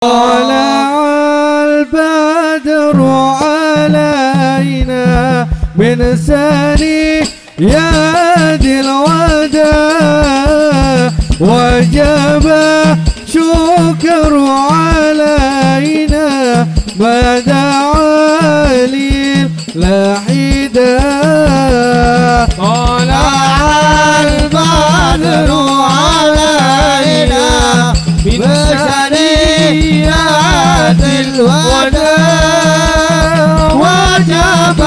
طلع البدر علينا من ثنيات الوداع وجب شكر علينا ما دعا للحداء طلع البدر علينا من ثنيات الوداع وجب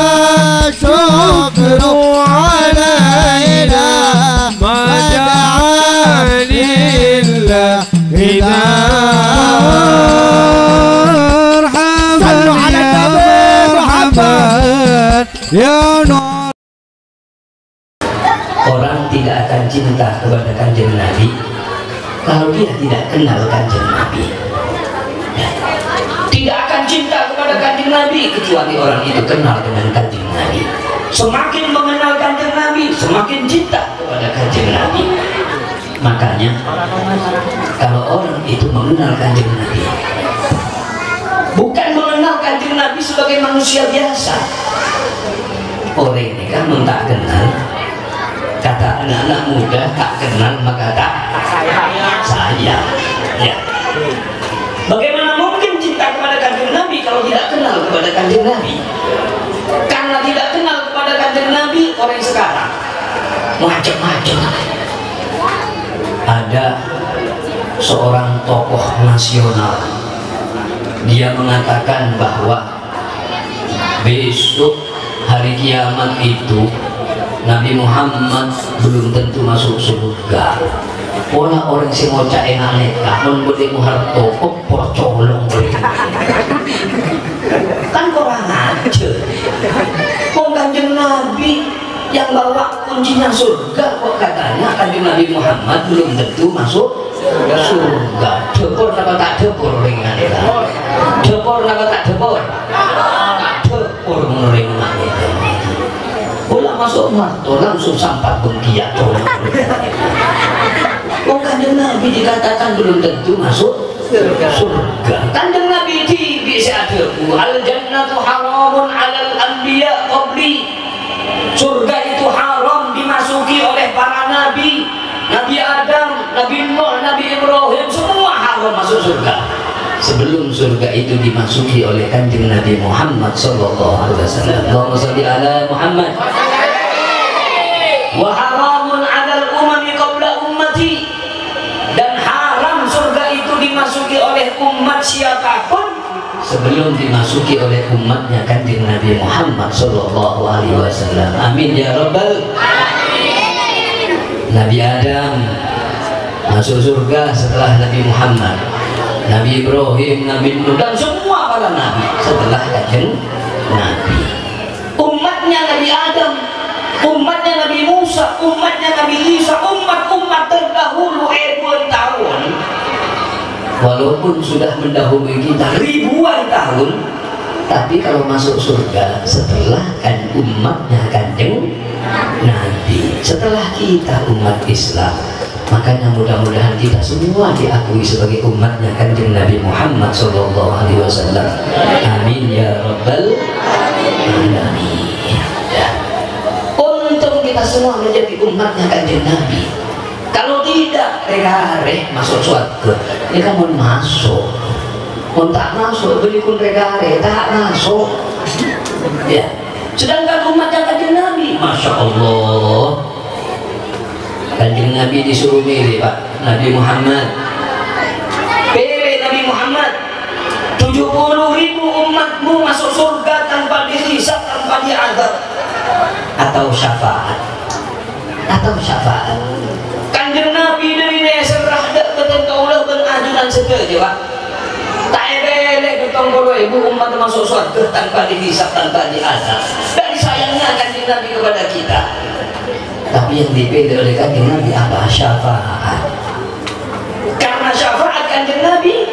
شكر علينا ما دعا للهداء مرحبا يا نور. Orang tidak akan cinta kepada Kanjeng Nabi kalau dia tidak kenal Kanjeng Nabi. Tidak akan cinta kepada Kanjeng Nabi kecuali orang itu kenal dengan Kanjeng Nabi. Semakin mengenal Kanjeng Nabi, semakin cinta kepada Kanjeng Nabi. Makanya kalau orang itu mengenal Kanjeng Nabi, bukan mengenal Kanjeng Nabi sebagai manusia biasa. Orang ini kan tak kenal, kata anak-anak muda, tak kenal maka tak sayang. Ya. Bagaimana mungkin cinta kepada Kanjeng Nabi kalau tidak kenal kepada Kanjeng Nabi? Karena tidak kenal kepada Kanjeng Nabi, orang sekarang macam-macam. Ada seorang tokoh nasional, dia mengatakan bahwa besok hari kiamat itu Nabi Muhammad belum tentu masuk surga. Pola orang si mau cak enak nekah, non boleh muharto, kok colong boleh. Kan kurang aja. Kok Kanjeng Nabi yang bawa kuncinya surga, kok katanya Kanjeng Nabi Muhammad belum tentu masuk surga. Depor apa tak depor dengan itu? Depor apa tak depor? Depor dengan itu. Bola masuk marto langsung sampat bengkiat. Oh, Kanjeng Nabi dikatakan belum tentu masuk surga. Kanjeng Nabi bisa ada al jannatu haramun alal anbiya qabli. Surga itu haram dimasuki oleh para nabi, Nabi Adam, Nabi Nuh, Nabi Ibrahim, semua haram masuk surga. Sebelum surga itu dimasuki oleh Kanjeng Nabi Muhammad sallallahu alaihi wasallam. Allahumma shalli ala Muhammad. Wa haramun 'alal umami qabla ummati. Dan haram surga itu dimasuki oleh umat siapapun sebelum dimasuki oleh umatnya Kanjeng Nabi Muhammad sallallahu alaihi wasallam. Amin ya rabbal alamin. Nabi Adam masuk surga setelah Nabi Muhammad, Nabi Ibrahim, Nabi Nuh, dan semua para nabi setelah Kanjeng Nabi. Umatnya Nabi Adam, umatnya Nabi Musa, umatnya Nabi Isa, umat-umat terdahulu ribuan tahun, walaupun sudah mendahului kita ribuan tahun, tapi kalau masuk surga setelah kan umatnya Kanjeng Nabi, setelah kita umat Islam. Makanya mudah-mudahan kita semua diakui sebagai umatnya Kanjeng Nabi Muhammad sallallahu alaihi wasallam. Amin ya rabbal alamin. Ya. Untung kita semua menjadi umatnya Kanjeng Nabi. Kalau tidak, regare masuk surga. Ini kamu masuk. Mun tak masuk, beli kun regare tak masuk. Ya. Sedangkan umatnya Kanjeng Nabi, masya Allah. Kanjeng Nabi disuruh milih Pak, Nabi Muhammad. Pilih Nabi Muhammad. 70.000 umatmu masuk surga tanpa dihisab, tanpa diazab. Atau syafaat. Atau syafaat. Kanjeng Nabi dari serah dak beten kaulah ben ajunan sekeje Pak. Tak elek betong 20.000 umat masuk surga tanpa dihisab, tanpa diazab. Dan sayangnya Kanjeng Nabi kepada kita. Tapi yang dipilih oleh Kanjeng Nabi apa? Syafaat. Karena syafaat Kanjeng Nabi,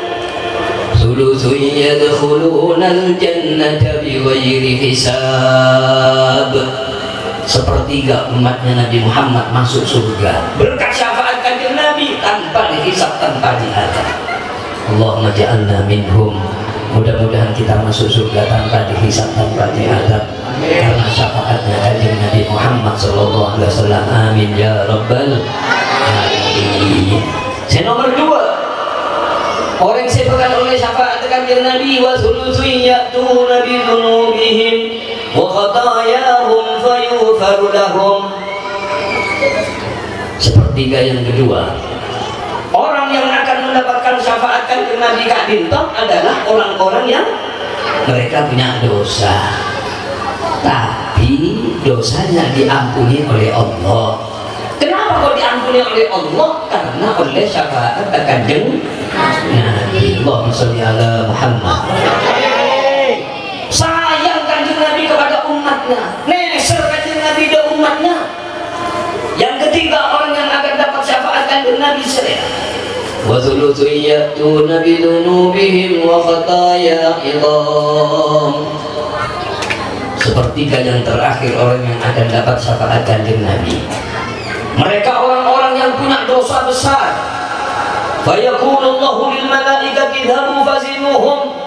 thuluthun yadkhulunal jannata bighairi hisab. Sepertiga umatnya Nabi Muhammad masuk surga berkat syafaat Kanjeng Nabi tanpa dihisab, tanpa diazab. Allahumma ja'alna minhum. Mudah-mudahan kita masuk surga tanpa dihisab, tanpa diadab, karena syafaatnya kanjeng Nabi Muhammad sallallahu alaihi wasallam. Amin ya rabbal alamin. Nomor 2, orang yang sebekal oleh syafaat kanjeng Nabi, wa thulutsun ya'tuna bi dzunubihim wa khatayahum fayughfaru lahum. Sepertiga yang kedua, orang yang akan mendapatkan syafaat kanjeng Nabi Kak Dinton adalah orang-orang yang mereka punya dosa, tapi dosanya diampuni oleh Allah. Kenapa kok diampuni oleh Allah? Karena oleh syafaat kanjeng Nabi. Allahumma sholli ala Muhammad. Sayang kanjeng Nabi kepada umatnya, neser kanjeng Nabi ke umatnya. Yang ketiga, orang yang akan dapat syafaat kanjeng Nabi saya, wa thulutsun ya'tuna bi dzunubihim wa khataya idham. Sepertiga yang terakhir, orang yang akan dapat syafaat kanjeng Nabi, mereka orang-orang yang punya dosa besar. Fa yaqulullahu lil malaikati idhabu fazinuhum.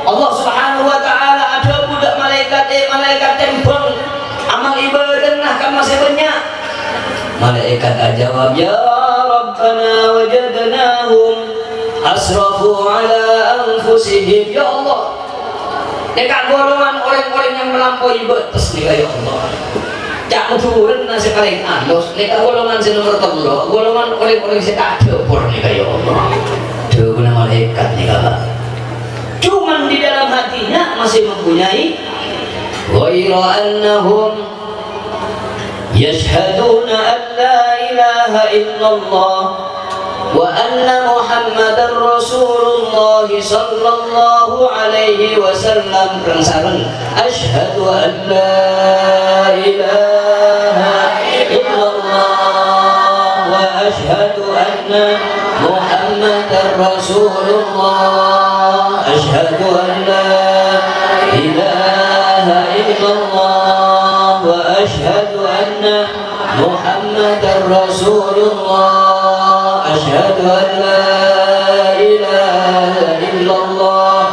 Allah Subhanahu wa taala ada budak malaikat, malaikat tempel amal ibadah nah kan masih banyak. Malaikat jawab, ya Rabbana wajadnahum asrafu ala anfusihim. Ya Allah, dekat golongan orang-orang yang melampaui batas nih ya Allah. Jangan turun nasi paling andos. Dekat golongan si nomor 3, golongan orang-orang si tak dapur nih ya Allah. Tuh guna malaikat nih kakak. Cuman di dalam hatinya masih mempunyai ghairu annahum yashhaduna an la ilaha illallah wa anna muhammadar rasulullah sallallahu alaihi wasallam. Sareng asyhadu an la ilaha illallah wa asyhadu anna muhammadar rasulullah. Asyhadu an la ilaha illallah wa asyhadu anna muhammadar rasulullah. Asyhadu an la ilaha illallah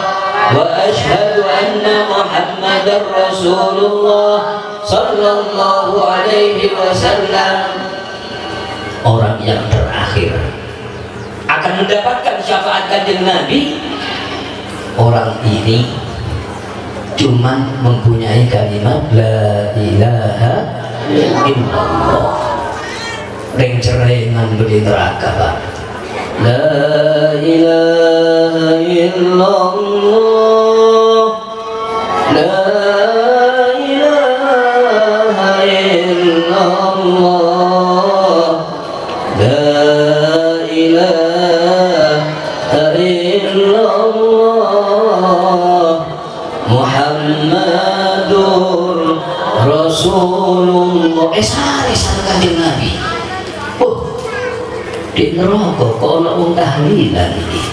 wa asyhadu anna muhammadar rasulullah sallallahu alaihi wasallam. Orang yang terakhir akan mendapatkan syafaat kanjeng Nabi, orang ini cuman mempunyai kalimat la ilaha illallah. Ring cerengan beli neraka Pak. La ilaha illallah, la ilaha illallah, la ilaha illallah, Muhammadur Rasulullah. Sari kanjeng Nabi. Di neraka kok ana wong tahlilan iki.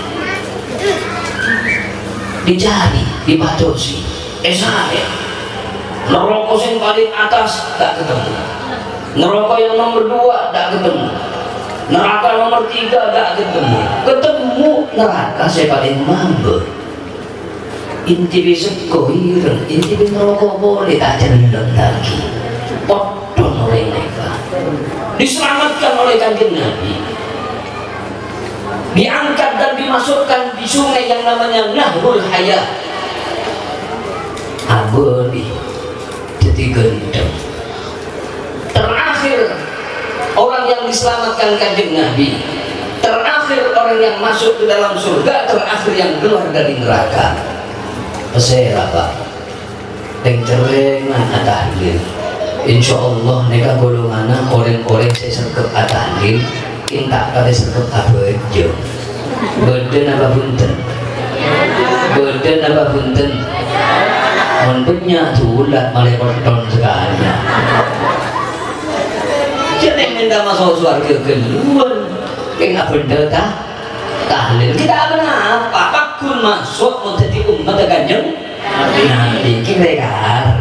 Dicari, dipatosi. Sari. Neraka sing paling atas tak ketemu. Neraka yang nomor 2 tak ketemu. Neraka nomor 3 tak ketemu. Ketemu neraka sing paling mambur. Inti bisa kohireng, inti bisa neraka boleh tak cenderung lagi. Podon oleh mereka diselamatkan oleh kanjeng Nabi, diangkat dan dimasukkan di sungai yang namanya Nahrul Hayat. Abadi jadi gendeng. Terakhir orang yang diselamatkan kanjeng Nabi, terakhir orang yang masuk ke dalam surga, terakhir yang keluar dari neraka. Pesera Pak, yang cerengan atahlil. Insya Allah neka golongan orang-orang saya sergap atahlil, kita kali sergap abejo. Beden apa bunten? Beden apa bunten? Monbenya tulat malah kotor sekali. Jadi minta masuk surga keluar, kena benda tahlil. Kita apa? Apapun masuk menjadi umat kanjeng Nabi kira-kira.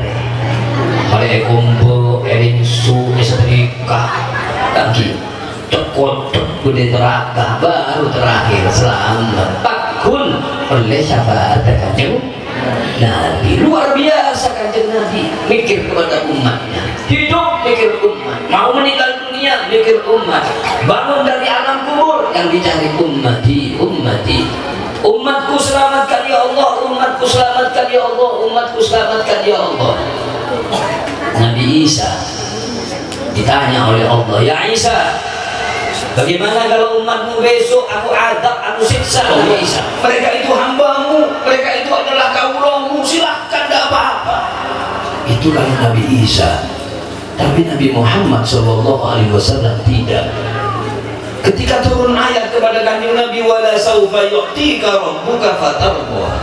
Oleh kumpul, eringsu, setrika, kaki, tekot, gede neraka, baru terakhir selamat. kun oleh syafaat Kanjeng Nabi. Luar biasa Kanjeng Nabi, mikir kepada umatnya, hidup mikir umat, mau meninggal dunia mikir umat, bangun dari alam kubur yang dicari ummati, ummati, umatku selamatkan ya Allah, umatku selamatkan ya Allah, umatku selamatkan ya Allah. Nabi Isa ditanya oleh Allah, ya Isa, bagaimana kalau umatmu besok aku adab, aku siksa? Nabi Isa, mereka itu hambamu, mereka itu adalah kaulamu, silahkan, tidak apa-apa. Itu kalau Nabi Isa. Tapi Nabi Muhammad SAW tidak. Ketika turun ayat kepada Kanjeng Nabi, wala saufa yu'tika rabbuka fatarda,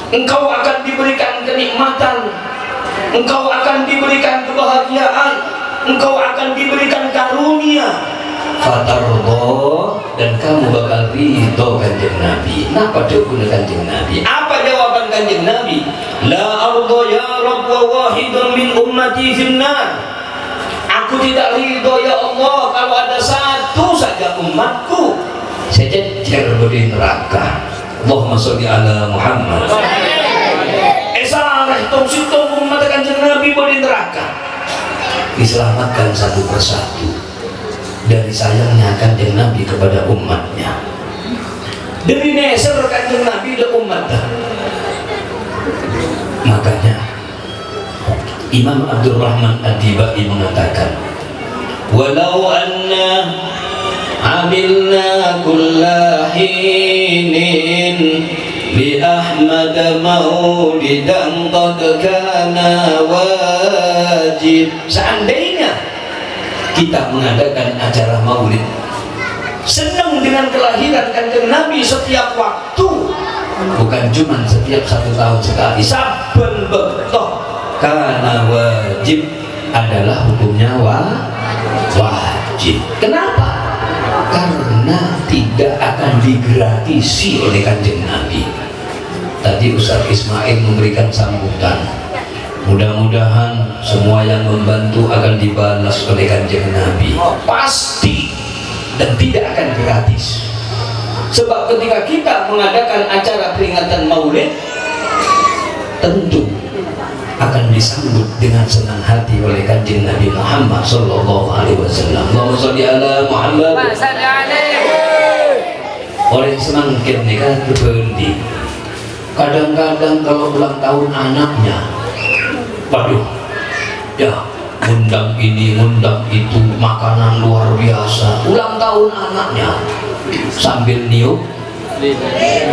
engkau akan diberikan kenikmatan, engkau akan diberikan kebahagiaan, engkau akan diberikan karunia, fatardo, dan kamu bakal ridho. Kanjeng Nabi, kenapa jawaban Kanjeng Nabi? Apa jawaban Kanjeng Nabi? La ardo ya Rabb wa wahidun min ummati finnar, aku tidak ridho ya Allah kalau ada satu saja umatku sejajar di neraka. Allahumma sholli ala Muhammad. Esareh tong situng umat Kanjeng Nabi di neraka, diselamatkan satu persatu dari sayangnya Kanjeng Nabi kepada umatnya. Demi neser Kanjeng Nabi dan umatnya. Makanya Imam Abdurrahman Ad-Dibai mengatakan, walau anna amilna kulla hinin li Ahmad maulidan qad kana wajib. Seandainya kita mengadakan acara maulid, senang dengan kelahiran Kanjeng Nabi setiap waktu, bukan cuma setiap 1 tahun sekali, saben bektoh, karena wajib adalah hukumnya wajib. Kenapa? Karena tidak akan digratisi oleh Kanjeng Nabi. Tadi Ustaz Ismail memberikan sambutan, mudah-mudahan semua yang membantu akan dibalas oleh Kanjeng Nabi, pasti, dan tidak akan gratis. Sebab ketika kita mengadakan acara peringatan maulid, tentu akan disambut dengan senang hati oleh Kanjeng Nabi Muhammad sallallahu alaihi wasallam. Allahumma sholli ala Muhammad. Oleh semakin nikah berhenti. Kadang-kadang kalau ulang tahun anaknya, waduh, ya undang ini, undang itu, makanan luar biasa. Ulang tahun anaknya sambil niup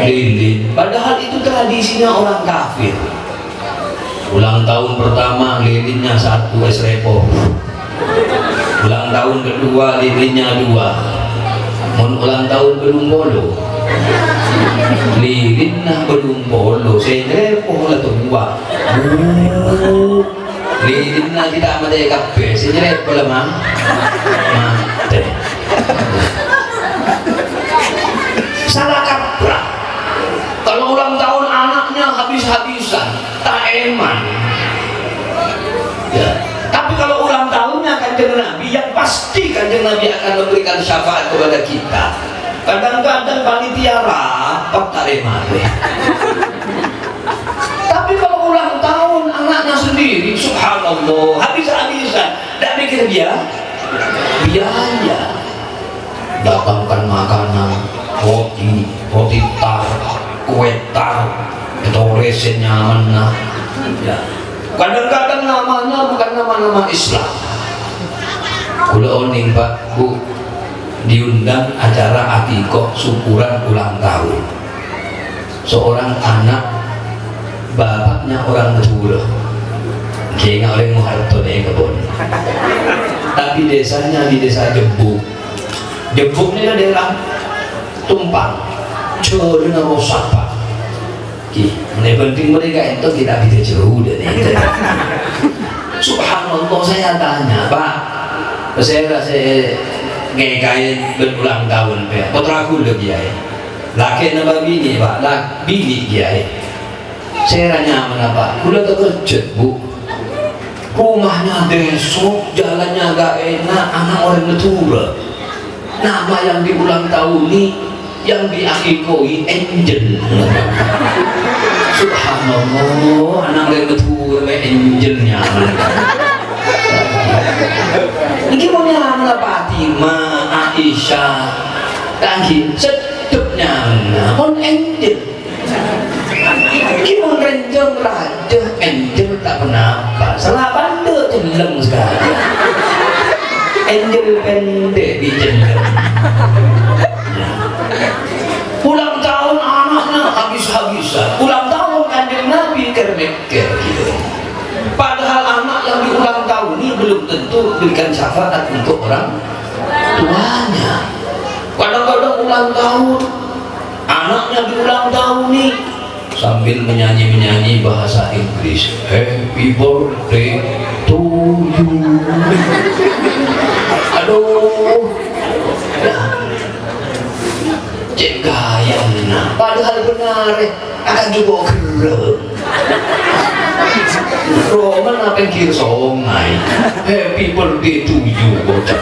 lilin, padahal itu tradisinya orang kafir. Ulang tahun pertama lilinnya 1 es repo, ulang tahun kedua lilinnya 2, ulang tahun belum bolo, lilinnya belum bolo, repo lah 2, lilinnya tidak mati kape, repo lah mati. Salah kaprah. Kalau ulang tahun anaknya habis-habisan, tak eman. Ya. Tapi kalau ulang tahunnya Kanjeng Nabi, yang pasti Kanjeng Nabi akan memberikan syafaat kepada kita. Kadang-kadang panitia rapat tak eman. Tapi kalau ulang tahun anaknya sendiri, subhanallah, habis-habisan, tak mikir biaya. Datangkan makanan, roti tar, kue tar, itu resen nyaman nah. Ya. Kadang-kadang namanya bukan nama-nama Islam. Kula oning Pak Bu diundang acara akikoh syukuran ulang tahun. Seorang anak, bapaknya orang Madura, kayaknya oleh Muharto nih kebun. Tapi desanya di desa Jebuk. Jebuk ini daerah Tumpang, jauh dengan rusak Pak. Ini penting mereka itu tidak bisa jauh dari itu. Subhanallah, saya tanya Pak, saya kayak berulang tahun Pak, putraku lagi ya, laki nama bini Pak, bini ya. Saya tanya mana Pak, udah terkejut Bu, rumahnya desok, jalannya agak enak, anak orang Madura. Nama yang diulang tahun ini yang diakikoi angel. Subhanallah, anak betul angelnya. Ini mau nyala Fatimah, Aisyah, kaki sedupnya, mon angel. Ini mau renjong raja, angel tak kenapa. Salah bandel jelem sekali. Angel pendek di jelem. Ulang tahun anaknya habis-habisan. Ulang tahun kanjeng Nabi kermeker gitu. Padahal anak yang diulang tahun ini belum tentu berikan syafaat untuk orang tuanya. Kadang-kadang ulang tahun, anaknya diulang tahun nih sambil menyanyi bahasa Inggris. Happy birthday to you. Aduh, cek gaya nah. Padahal benar akan juga keren. Roman apa yang kira songai. Happy birthday to you, bocah.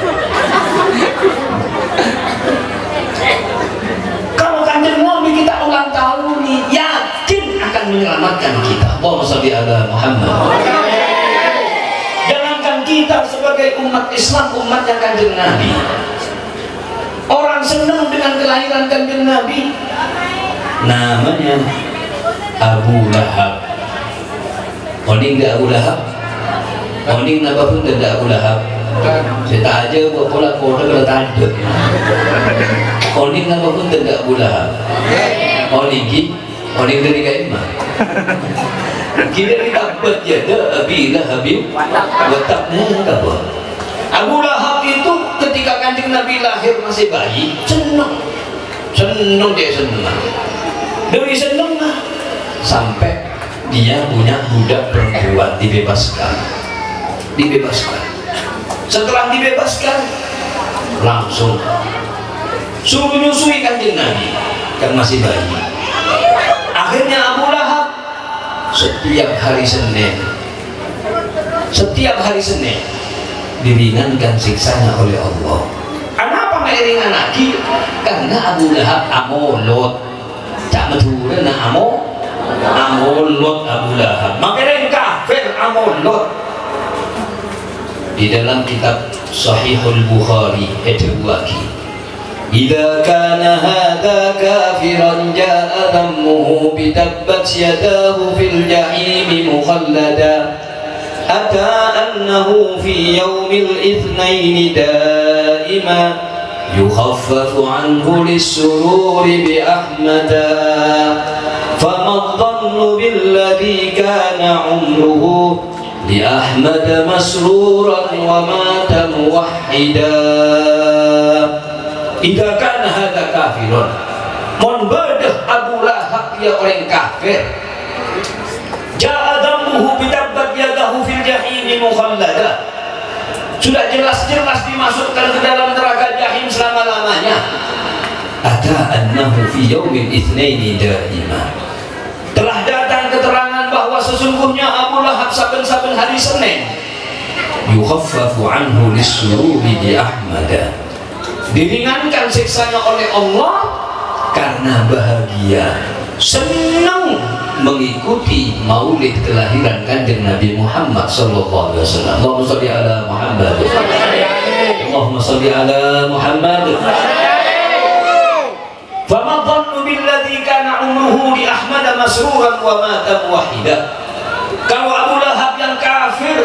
Kalau kanjeng Nabi kita ulang tahun nih, yakin akan menyelamatkan kita. Allahumma sholli ala Muhammad. Jangankan kita sebagai umat Islam, umatnya kanjeng Nabi. Orang senang dengan kelahiran kanjeng Nabi. Namanya Abu Lahab. Oning enggak Abu Lahab? Oning apa pun tidak Abu Lahab. Saya tak aja buat pola kota kalau tak ada. Oning apa pun tidak Abu Lahab. Oning ki, oning dari kaimah. Kita dapat ya dah Abi Lahabim. Wataknya apa? Abu Lahab itu ketika kanjeng Nabi lahir masih bayi, senang dia senang. Dewi senang lah sampai dia punya budak perempuan dibebaskan. Setelah dibebaskan langsung suruh nyusui kanjeng Nabi yang masih bayi. Akhirnya Abu Lahab setiap hari Senin diringankan siksanya oleh Allah. Kenapa nggak ringan lagi? Karena Abu Lahab amolot, tak betul na amolot Abu Lahab. Makanya kafir amolot. Di dalam kitab Sahihul Bukhari itu lagi. Idza kana hadza kafiran jaa dhammuhu bitabbat yadahu fil jahim mukhallada. حتى أنه في يوم الاثنين دائما يخفف عنه للسرور بأحمد فما الظن بالذي كان عمره لأحمد مسرورا ومات موحدا إذا كان هذا كافرا من بدأ أبو لهب يا orang kafir ja'adamuhu bitabbat yadahu fil jahim mukhallada. Sudah jelas-jelas dimasukkan ke dalam neraka jahim selama-lamanya. Ada annahu fi yaumil itsnaini daima. Telah datang keterangan bahwa sesungguhnya Abu Lahab saben-saben hari Senin yukhaffafu anhu lis-sururi bi ahmada. Diringankan siksanya oleh Allah karena bahagia, senang mengikuti maulid kelahiran kanjeng Nabi Muhammad sallallahu alaihi wasallam. Allahumma shalli ala Muhammad. Allahumma shalli ala Muhammad. Fama dhannu billadzi kana umruhu li Ahmad masruran wa mata muwahhida. Kalau Abu Lahab yang kafir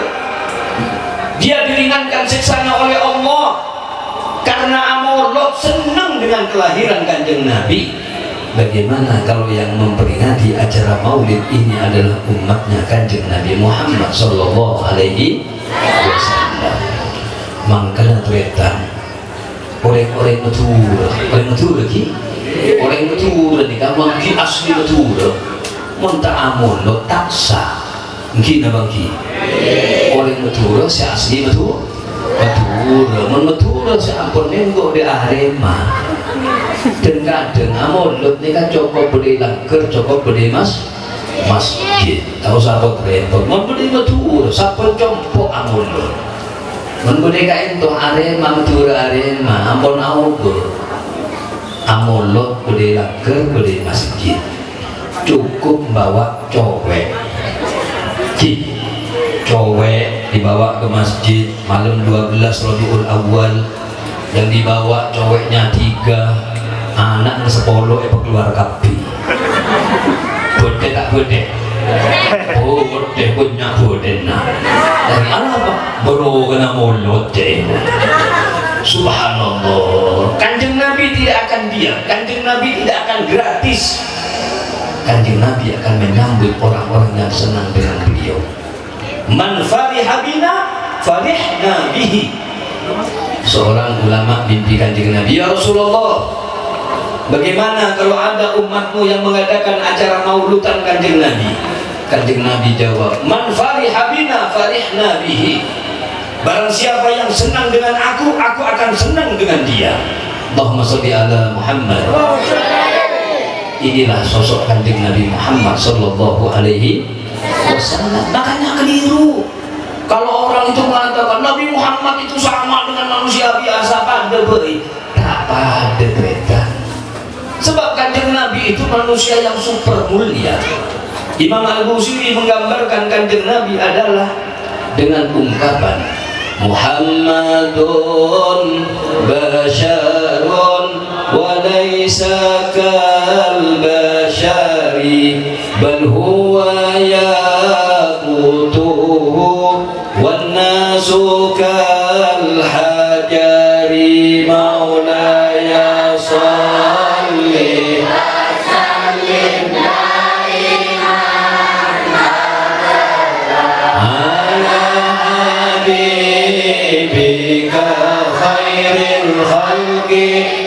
dia diringankan siksanya oleh Allah karena amolot, senang dengan kelahiran kanjeng Nabi. Bagaimana kalau yang memperingati acara maulid ini adalah umatnya kanjeng Nabi Muhammad sallallahu alaihi wasallam. Mangkana tretan orang-orang betul lagi orang betul ni kamu ki asli betul monta amon lo taksa mungkin abang ki orang betul si asli betul si ampun menggo di Arema. Dan kadang amolot ini kan cukup beli langker, cukup beli masjid. Tahu sahabat repot, mau beli betul, sahabat compok amolot. Mau beli kain tuh Arema, betul Arema, ampun augo. amolot beli laker beli masjid cukup bawa cowek cowek dibawa ke masjid malam 12 Rabiul Awal, yang dibawa coweknya 3, anak 10 keluar kapi bode tak bode bode punya bode nah dari apa baru kena molot deh. Subhanallah, Kanjeng Nabi tidak akan diam, Kanjeng Nabi tidak akan gratis, Kanjeng Nabi akan menyambut orang-orang yang senang dengan beliau. Man fariha bina farihna bihi. Seorang ulama mimpi Kanjeng Nabi, ya Rasulullah, bagaimana kalau ada umatmu yang mengadakan acara maulutan Kanjeng Nabi? Kanjeng Nabi jawab, man fariha bina farihna bihi. Barang siapa yang senang dengan aku akan senang dengan dia. Allahumma sholli ala Muhammad. Inilah sosok Kanjeng Nabi Muhammad sallallahu alaihi wasallam. Makanya keliru kalau orang itu mengatakan Nabi Muhammad itu sama dengan manusia biasa, pada baik. Tak pada beda. Sebab Kanjeng Nabi itu manusia yang super mulia. Imam Al-Busiri menggambarkan Kanjeng Nabi adalah dengan ungkapan Muhammadun basyarun wa laysa kal basyari bal huwa yaqutuhu wan nasu kal hajari maulaya salli sallim bika khairil khalqi